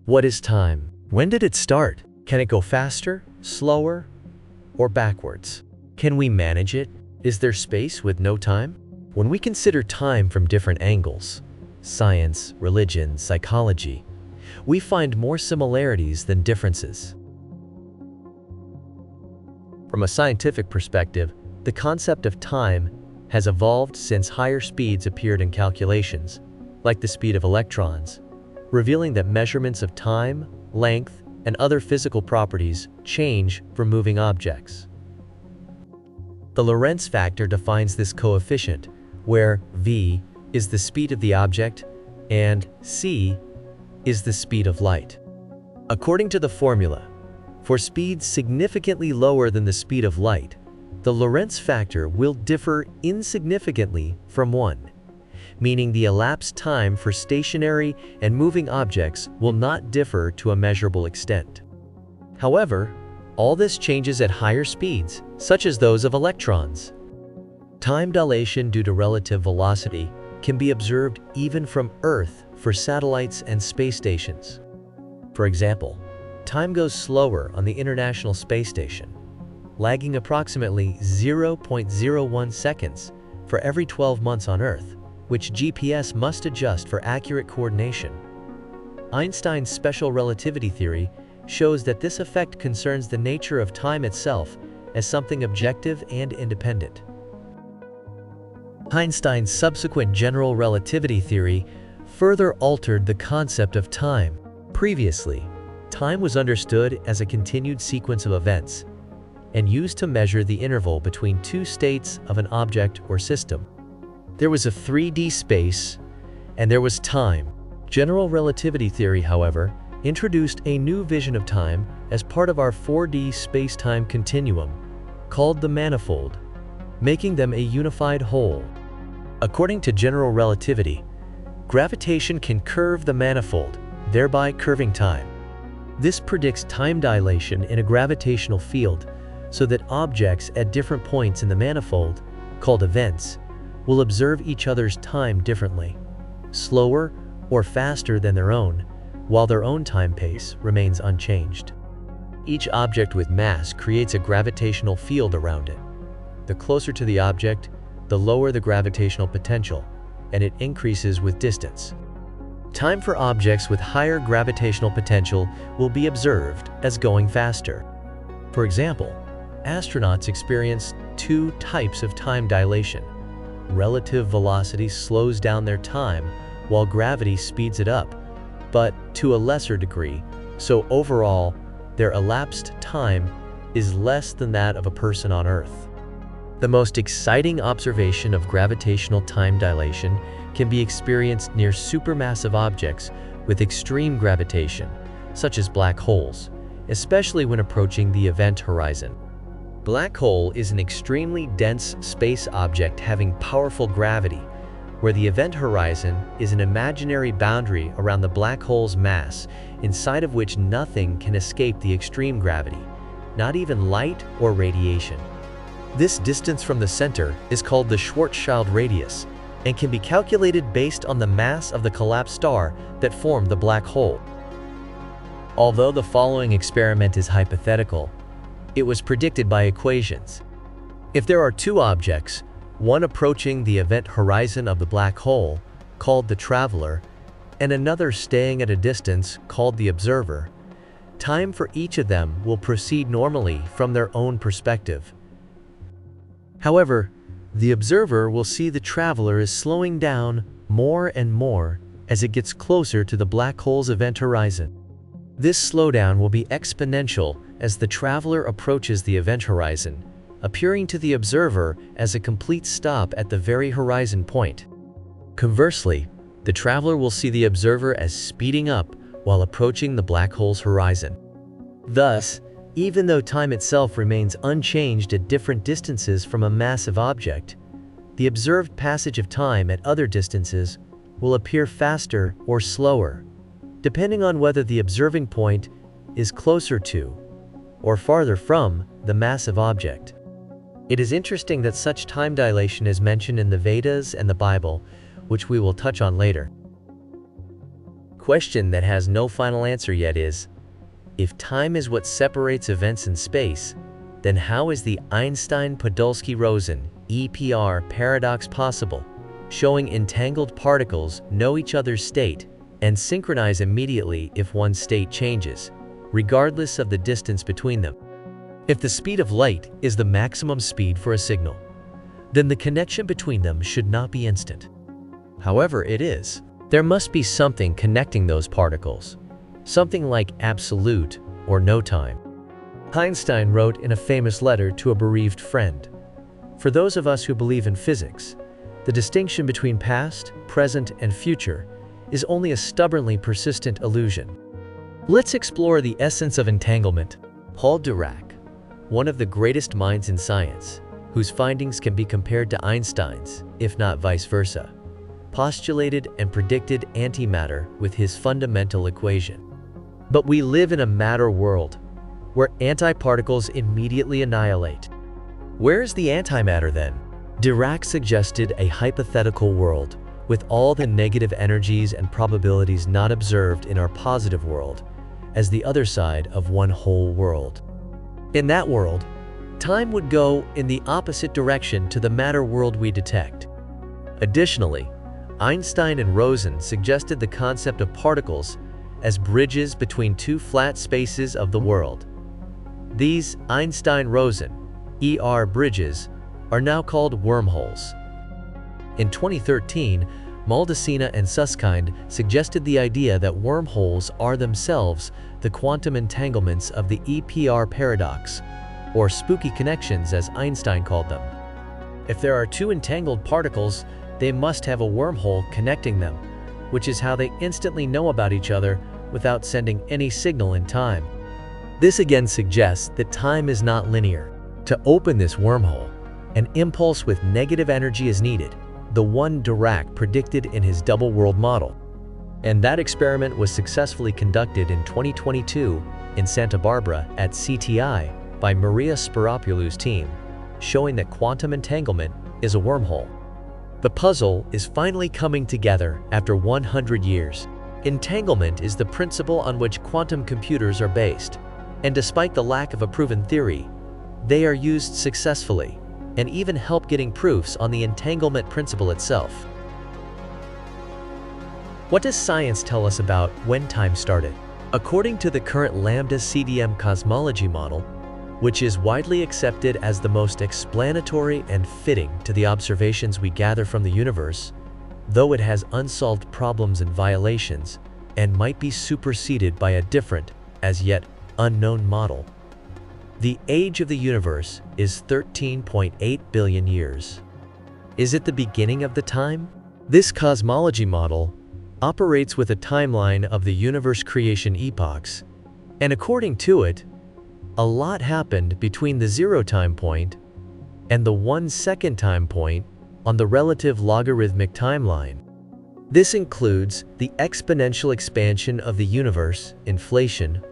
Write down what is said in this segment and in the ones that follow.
What is time? When did it start? Can it go faster, slower, or backwards? Can we manage it? Is there space with no time? When we consider time from different angles, science, religion, psychology, we find more similarities than differences. From a scientific perspective, the concept of time has evolved since higher speeds appeared in calculations, like the speed of electrons, revealing that measurements of time, length, and other physical properties change for moving objects. The Lorentz factor defines this coefficient, where v is the speed of the object and c is the speed of light. According to the formula, for speeds significantly lower than the speed of light, the Lorentz factor will differ insignificantly from 1, meaning the elapsed time for stationary and moving objects will not differ to a measurable extent. However, all this changes at higher speeds, such as those of electrons. Time dilation due to relative velocity can be observed even from Earth for satellites and space stations. For example, time goes slower on the International Space Station, lagging approximately 0.01 seconds for every 12 months on Earth, which GPS must adjust for accurate coordination. Einstein's special relativity theory shows that this effect concerns the nature of time itself as something objective and independent. Einstein's subsequent general relativity theory further altered the concept of time. Previously, time was understood as a continued sequence of events and used to measure the interval between two states of an object or system. There was a 3D space, and there was time. General relativity theory, however, introduced a new vision of time as part of our 4D space-time continuum, called the manifold, making them a unified whole. According to general relativity, gravitation can curve the manifold, thereby curving time. This predicts time dilation in a gravitational field so that objects at different points in the manifold, called events, will observe each other's time differently, slower or faster than their own, while their own time pace remains unchanged. Each object with mass creates a gravitational field around it. The closer to the object, the lower the gravitational potential, and it increases with distance. Time for objects with higher gravitational potential will be observed as going faster. For example, astronauts experience two types of time dilation. Relative velocity slows down their time while gravity speeds it up, but to a lesser degree, so overall, their elapsed time is less than that of a person on Earth. The most exciting observation of gravitational time dilation can be experienced near supermassive objects with extreme gravitation, such as black holes, especially when approaching the event horizon. Black hole is an extremely dense space object having powerful gravity, where the event horizon is an imaginary boundary around the black hole's mass, inside of which nothing can escape the extreme gravity, not even light or radiation. This distance from the center is called the Schwarzschild radius and can be calculated based on the mass of the collapsed star that formed the black hole. Although the following experiment is hypothetical, it was predicted by equations. If there are two objects, one approaching the event horizon of the black hole, called the traveler, and another staying at a distance, called the observer, time for each of them will proceed normally from their own perspective. However, the observer will see the traveler is slowing down more and more as it gets closer to the black hole's event horizon. This slowdown will be exponential as the traveler approaches the event horizon, appearing to the observer as a complete stop at the very horizon point. Conversely, the traveler will see the observer as speeding up while approaching the black hole's horizon. Thus, even though time itself remains unchanged at different distances from a massive object, the observed passage of time at other distances will appear faster or slower, depending on whether the observing point is closer to or farther from the massive object. It is interesting that such time dilation is mentioned in the Vedas and the Bible, which we will touch on later. question that has no final answer yet is, if time is what separates events in space, then how is the Einstein-Podolsky-Rosen (EPR) paradox possible, showing entangled particles know each other's state and synchronize immediately if one state changes, regardless of the distance between them? If the speed of light is the maximum speed for a signal, then the connection between them should not be instant. However, it is. There must be something connecting those particles, something like absolute or no time. Einstein wrote in a famous letter to a bereaved friend, "For those of us who believe in physics, the distinction between past, present, and future is only a stubbornly persistent illusion." Let's explore the essence of entanglement. Paul Dirac, one of the greatest minds in science, whose findings can be compared to Einstein's, if not vice versa, postulated and predicted antimatter with his fundamental equation. But we live in a matter world, where antiparticles immediately annihilate. Where is the antimatter then? Dirac suggested a hypothetical world, with all the negative energies and probabilities not observed in our positive world, as the other side of one whole world. In that world, time would go in the opposite direction to the matter world we detect. Additionally, Einstein and Rosen suggested the concept of particles as bridges between two flat spaces of the world. These Einstein-Rosen ER bridges are now called wormholes. In 2013, Maldacena and Susskind suggested the idea that wormholes are themselves the quantum entanglements of the EPR paradox, or spooky connections as Einstein called them. If there are two entangled particles, they must have a wormhole connecting them, which is how they instantly know about each other without sending any signal in time. This again suggests that time is not linear. To open this wormhole, an impulse with negative energy is needed, the one Dirac predicted in his double-world model. And that experiment was successfully conducted in 2022 in Santa Barbara at CTI by Maria Spiropoulou's team, showing that quantum entanglement is a wormhole. The puzzle is finally coming together after 100 years. Entanglement is the principle on which quantum computers are based, and despite the lack of a proven theory, they are used successfully and even help getting proofs on the entanglement principle itself. What does science tell us about when time started? According to the current Lambda CDM cosmology model, which is widely accepted as the most explanatory and fitting to the observations we gather from the universe, though it has unsolved problems and violations, and might be superseded by a different, as yet unknown model. The age of the universe is 13.8 billion years. Is it the beginning of the time? This cosmology model operates with a timeline of the universe creation epochs, and according to it, a lot happened between the 0 time point and the 1 second time point on the relative logarithmic timeline. This includes the exponential expansion of the universe, inflation,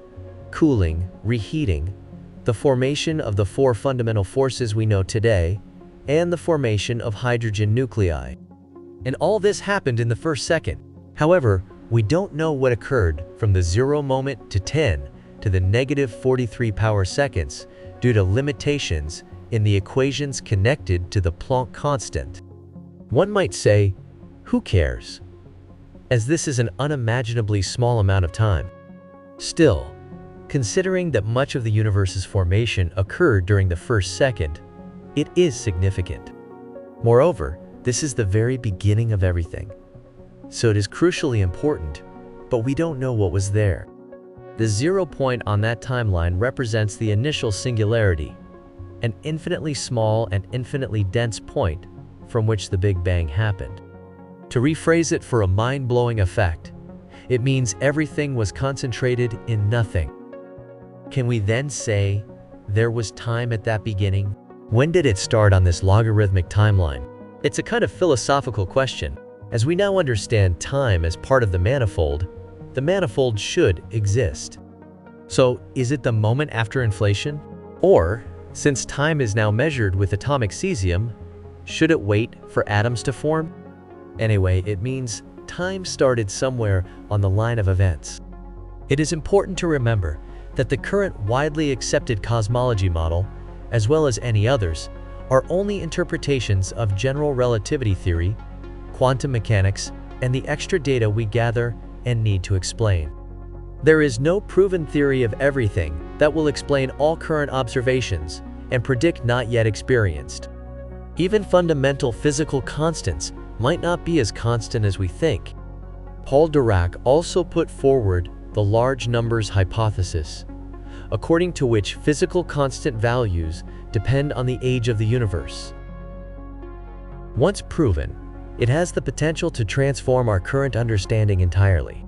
cooling, reheating, the formation of the 4 fundamental forces we know today, and the formation of hydrogen nuclei. And all this happened in the first second. However, we don't know what occurred from the 0 moment to 10 to the negative 43 power seconds due to limitations in the equations connected to the Planck constant. One might say, who cares? As this is an unimaginably small amount of time. Still, considering that much of the universe's formation occurred during the first second, it is significant. Moreover, this is the very beginning of everything. So it is crucially important, but we don't know what was there. The 0 point on that timeline represents the initial singularity, an infinitely small and infinitely dense point from which the Big Bang happened. To rephrase it for a mind-blowing effect, it means everything was concentrated in nothing. Can we then say there was time at that beginning? When did it start on this logarithmic timeline? It's a kind of philosophical question. As we now understand time as part of the manifold should exist. So, is it the moment after inflation? Or, since time is now measured with atomic cesium, should it wait for atoms to form? Anyway, it means time started somewhere on the line of events. It is important to remember that the current widely accepted cosmology model, as well as any others, are only interpretations of general relativity theory, quantum mechanics, and the extra data we gather and need to explain. There is no proven theory of everything that will explain all current observations and predict not yet experienced. Even fundamental physical constants might not be as constant as we think. Paul Dirac also put forward the large numbers hypothesis, according to which physical constant values depend on the age of the universe. Once proven, it has the potential to transform our current understanding entirely.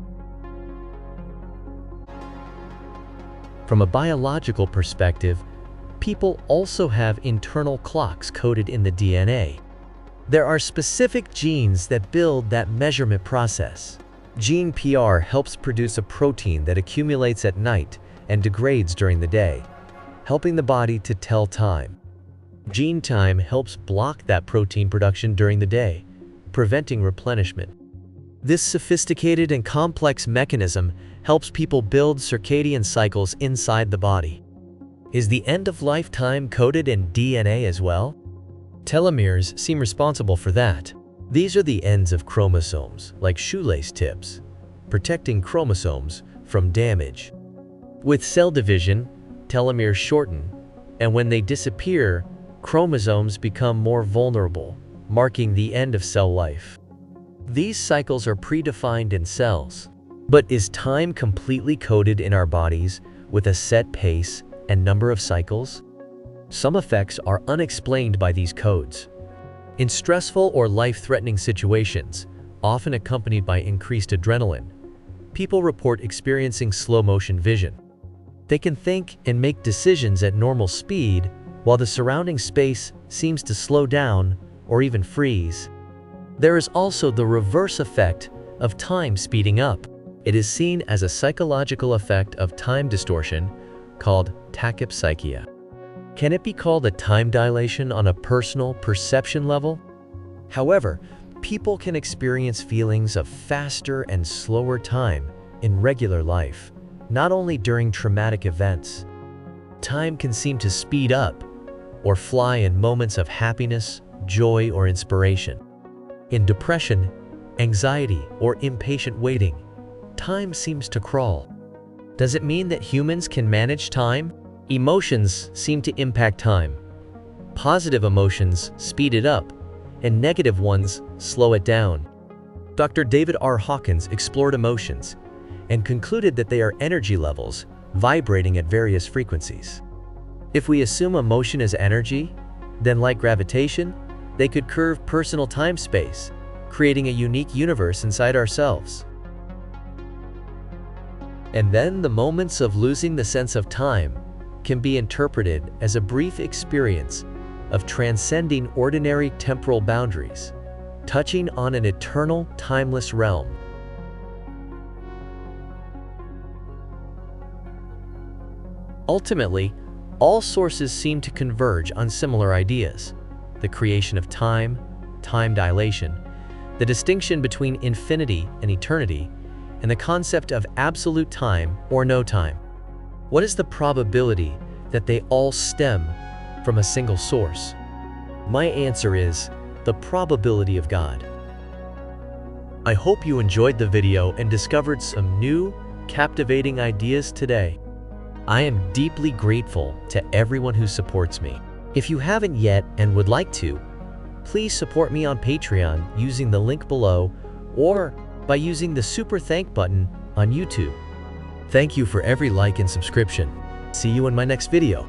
From a biological perspective, people also have internal clocks coded in the DNA. There are specific genes that build that measurement process. Gene PR helps produce a protein that accumulates at night and degrades during the day, helping the body to tell time. Gene time helps block that protein production during the day, preventing replenishment. This sophisticated and complex mechanism helps people build circadian cycles inside the body. Is the end-of-life time coded in DNA as well? Telomeres seem responsible for that. These are the ends of chromosomes, like shoelace tips, protecting chromosomes from damage. With cell division, telomeres shorten, and when they disappear, chromosomes become more vulnerable, marking the end of cell life. These cycles are predefined in cells. But is time completely coded in our bodies with a set pace and number of cycles? Some effects are unexplained by these codes. In stressful or life-threatening situations, often accompanied by increased adrenaline, people report experiencing slow-motion vision. They can think and make decisions at normal speed, while the surrounding space seems to slow down or even freeze. There is also the reverse effect of time speeding up. It is seen as a psychological effect of time distortion called tachypsychia. Can it be called a time dilation on a personal perception level? However, people can experience feelings of faster and slower time in regular life, not only during traumatic events. Time can seem to speed up or fly in moments of happiness, joy, or inspiration. In depression, anxiety, or impatient waiting, time seems to crawl. Does it mean that humans can manage time? Emotions seem to impact time. Positive emotions speed it up, and negative ones slow it down. Dr. David R. Hawkins explored emotions and concluded that they are energy levels vibrating at various frequencies. If we assume emotion is energy, then like gravitation, they could curve personal time-space, creating a unique universe inside ourselves. And then the moments of losing the sense of time can be interpreted as a brief experience of transcending ordinary temporal boundaries, touching on an eternal, timeless realm. Ultimately, all sources seem to converge on similar ideas: the creation of time, time dilation, the distinction between infinity and eternity, and the concept of absolute time or no time. What is the probability that they all stem from a single source? My answer is the probability of God. I hope you enjoyed the video and discovered some new, captivating ideas today. I am deeply grateful to everyone who supports me. If you haven't yet and would like to, please support me on Patreon using the link below or by using the Super Thank button on YouTube. Thank you for every like and subscription. See you in my next video.